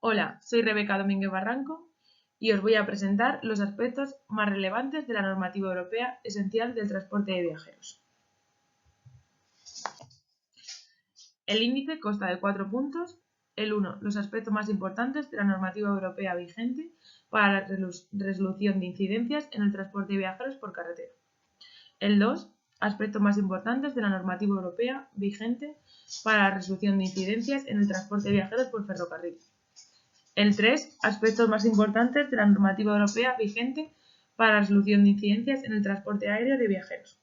Hola, soy Rebeca Domínguez Barranco y os voy a presentar los aspectos más relevantes de la normativa europea esencial del transporte de viajeros. El índice consta de 4 puntos. El 1. Los aspectos más importantes de la normativa europea vigente para la resolución de incidencias en el transporte de viajeros por carretera. El 2. Aspectos más importantes de la normativa europea vigente para la resolución de incidencias en el transporte de viajeros por ferrocarril. El 3. Aspectos más importantes de la normativa europea vigente para la resolución de incidencias en el transporte aéreo de viajeros.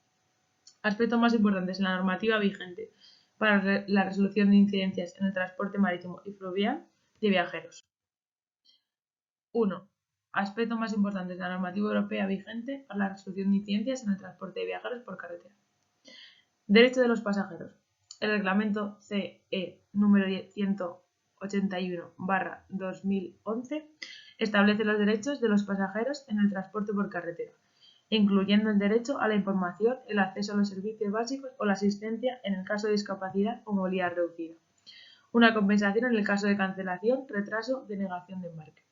Aspectos más importantes de la normativa vigente para la resolución de incidencias en el transporte marítimo y fluvial de viajeros. 1. Aspectos más importantes de la normativa europea vigente para la resolución de incidencias en el transporte de viajeros por carretera. Derecho de los pasajeros. El reglamento CE número 181/2011 establece los derechos de los pasajeros en el transporte por carretera, incluyendo el derecho a la información, el acceso a los servicios básicos o la asistencia en el caso de discapacidad o movilidad reducida. Una compensación en el caso de cancelación, retraso, denegación de embarque.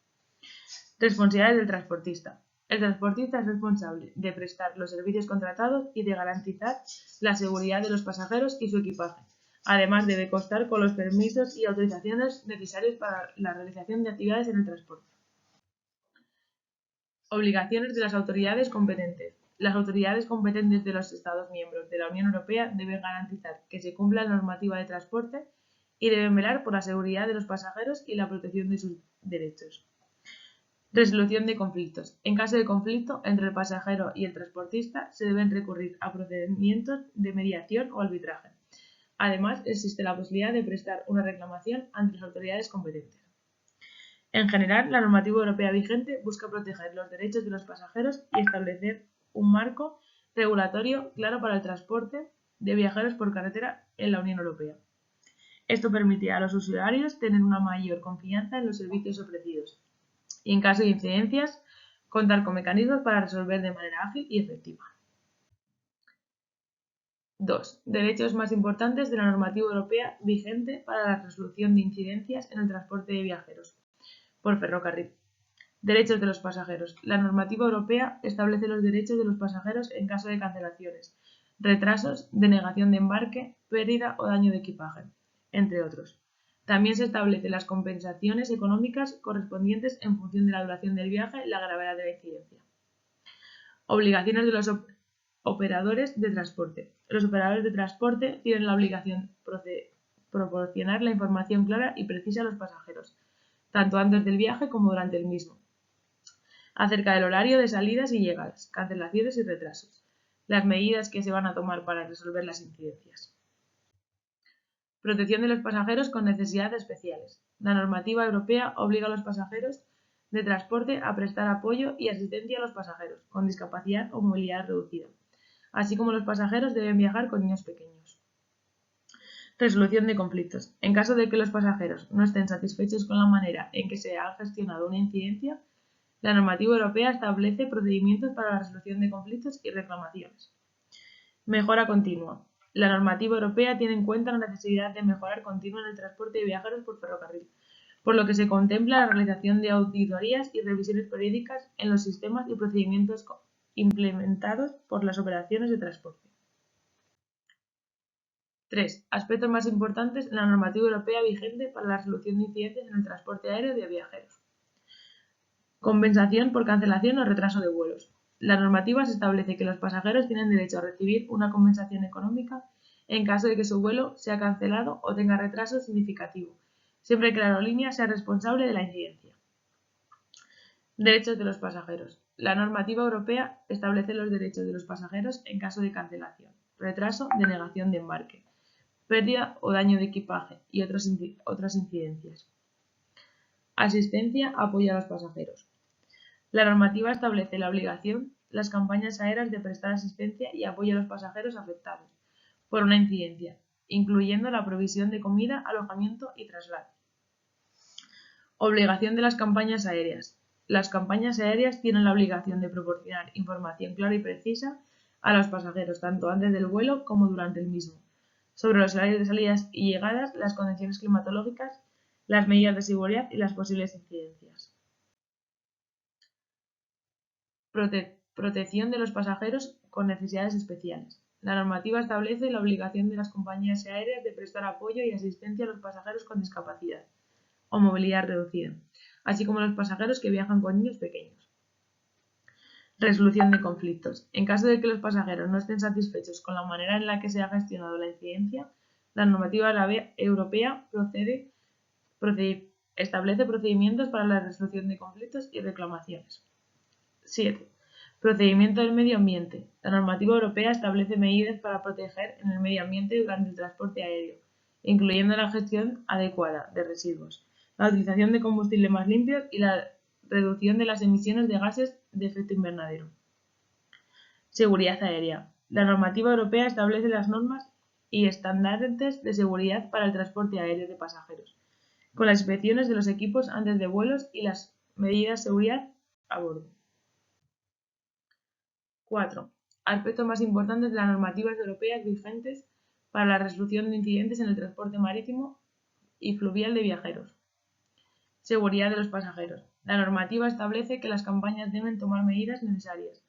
Responsabilidades del transportista. El transportista es responsable de prestar los servicios contratados y de garantizar la seguridad de los pasajeros y su equipaje. Además, debe contar con los permisos y autorizaciones necesarios para la realización de actividades en el transporte. Obligaciones de las autoridades competentes. Las autoridades competentes de los Estados miembros de la Unión Europea deben garantizar que se cumpla la normativa de transporte y deben velar por la seguridad de los pasajeros y la protección de sus derechos. Resolución de conflictos. En caso de conflicto entre el pasajero y el transportista, se deben recurrir a procedimientos de mediación o arbitraje. Además, existe la posibilidad de prestar una reclamación ante las autoridades competentes. En general, la normativa europea vigente busca proteger los derechos de los pasajeros y establecer un marco regulatorio claro para el transporte de viajeros por carretera en la Unión Europea. Esto permite a los usuarios tener una mayor confianza en los servicios ofrecidos y, en caso de incidencias, contar con mecanismos para resolver de manera ágil y efectiva. 2. Derechos más importantes de la normativa europea vigente para la resolución de incidencias en el transporte de viajeros por ferrocarril. Derechos de los pasajeros. La normativa europea establece los derechos de los pasajeros en caso de cancelaciones, retrasos, denegación de embarque, pérdida o daño de equipaje, entre otros. También se establecen las compensaciones económicas correspondientes en función de la duración del viaje y la gravedad de la incidencia. Obligaciones de los operadores de transporte. Los operadores de transporte tienen la obligación de proporcionar la información clara y precisa a los pasajeros, tanto antes del viaje como durante el mismo, acerca del horario de salidas y llegadas, cancelaciones y retrasos, las medidas que se van a tomar para resolver las incidencias. Protección de los pasajeros con necesidades especiales. La normativa europea obliga a los pasajeros de transporte a prestar apoyo y asistencia a los pasajeros con discapacidad o movilidad reducida, así como los pasajeros deben viajar con niños pequeños. Resolución de conflictos. En caso de que los pasajeros no estén satisfechos con la manera en que se ha gestionado una incidencia, la normativa europea establece procedimientos para la resolución de conflictos y reclamaciones. Mejora continua. La normativa europea tiene en cuenta la necesidad de mejorar continua en el transporte de viajeros por ferrocarril, por lo que se contempla la realización de auditorías y revisiones periódicas en los sistemas y procedimientos implementados por las operaciones de transporte. 3. Aspectos más importantes en la normativa europea vigente para la resolución de incidencias en el transporte aéreo de viajeros. Compensación por cancelación o retraso de vuelos. La normativa se establece que los pasajeros tienen derecho a recibir una compensación económica en caso de que su vuelo sea cancelado o tenga retraso significativo, siempre que la aerolínea sea responsable de la incidencia. Derechos de los pasajeros. La normativa europea establece los derechos de los pasajeros en caso de cancelación, retraso, denegación de embarque, pérdida o daño de equipaje y otras incidencias. Asistencia, apoyo a los pasajeros. La normativa establece la obligación las campañas aéreas de prestar asistencia y apoyo a los pasajeros afectados por una incidencia, incluyendo la provisión de comida, alojamiento y traslado. Obligación de las campañas aéreas. Las campañas aéreas tienen la obligación de proporcionar información clara y precisa a los pasajeros, tanto antes del vuelo como durante el mismo, sobre los horarios de salidas y llegadas, las condiciones climatológicas las medidas de seguridad y las posibles incidencias. Protección de los pasajeros con necesidades especiales. La normativa establece la obligación de las compañías aéreas de prestar apoyo y asistencia a los pasajeros con discapacidad o movilidad reducida, así como a los pasajeros que viajan con niños pequeños. Resolución de conflictos. En caso de que los pasajeros no estén satisfechos con la manera en la que se ha gestionado la incidencia, la normativa europea establece procedimientos para la resolución de conflictos y reclamaciones. 7. Procedimiento del medio ambiente. La normativa europea establece medidas para proteger en el medio ambiente durante el transporte aéreo, incluyendo la gestión adecuada de residuos, la utilización de combustibles más limpios y la reducción de las emisiones de gases de efecto invernadero. Seguridad aérea. La normativa europea establece las normas y estándares de seguridad para el transporte aéreo de pasajeros, con las inspecciones de los equipos antes de vuelos y las medidas de seguridad a bordo. 4. Aspectos más importantes de las normativas europeas vigentes para la resolución de incidentes en el transporte marítimo y fluvial de viajeros. Seguridad de los pasajeros. La normativa establece que las compañías deben tomar medidas necesarias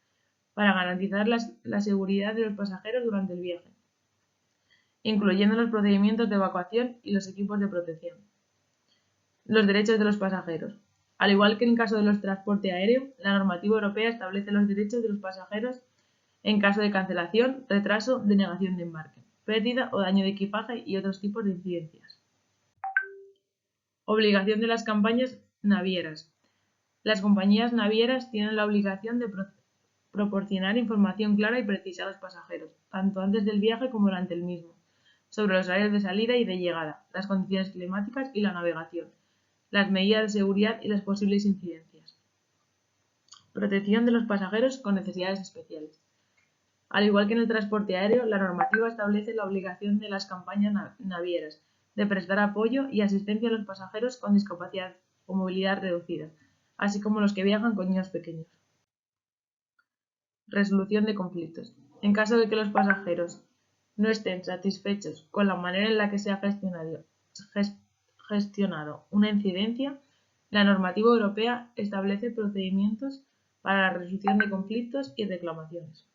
para garantizar la seguridad de los pasajeros durante el viaje, incluyendo los procedimientos de evacuación y los equipos de protección. Los derechos de los pasajeros. Al igual que en caso de los transporte aéreo, la normativa europea establece los derechos de los pasajeros en caso de cancelación, retraso, denegación de embarque, pérdida o daño de equipaje y otros tipos de incidencias. Obligación de las compañías navieras. Las compañías navieras tienen la obligación de proporcionar información clara y precisa a los pasajeros, tanto antes del viaje como durante el mismo, sobre los horarios de salida y de llegada, las condiciones climáticas y la navegación, las medidas de seguridad y las posibles incidencias. Protección de los pasajeros con necesidades especiales. Al igual que en el transporte aéreo, la normativa establece la obligación de las compañías navieras de prestar apoyo y asistencia a los pasajeros con discapacidad o movilidad reducida, así como los que viajan con niños pequeños. Resolución de conflictos. En caso de que los pasajeros no estén satisfechos con la manera en la que se ha gestionado una incidencia, la normativa europea establece procedimientos para la resolución de conflictos y reclamaciones.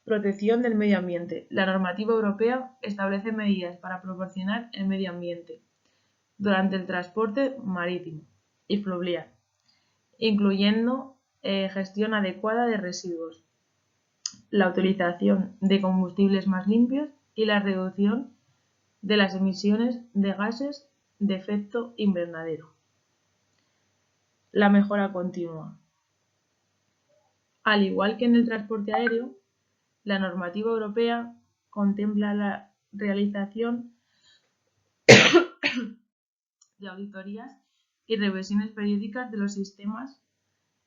Protección del medio ambiente. La normativa europea establece medidas para proporcionar el medio ambiente durante el transporte marítimo y fluvial, incluyendo gestión adecuada de residuos, la utilización de combustibles más limpios y la reducción de las emisiones de gases de efecto invernadero. La mejora continua. Al igual que en el transporte aéreo, la normativa europea contempla la realización de auditorías y revisiones periódicas de los sistemas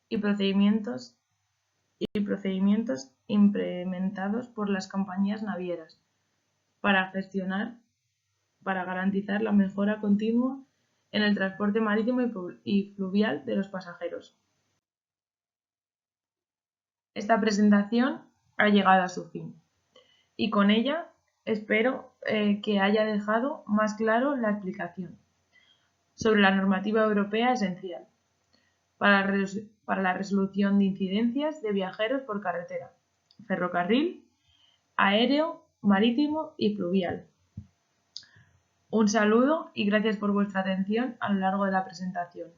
y procedimientos implementados por las compañías navieras para garantizar la mejora continua en el transporte marítimo y fluvial de los pasajeros. Esta presentación ha llegado a su fin y con ella espero que haya dejado más claro la explicación sobre la normativa europea esencial para la resolución de incidencias de viajeros por carretera, ferrocarril, aéreo, marítimo y fluvial. Un saludo y gracias por vuestra atención a lo largo de la presentación.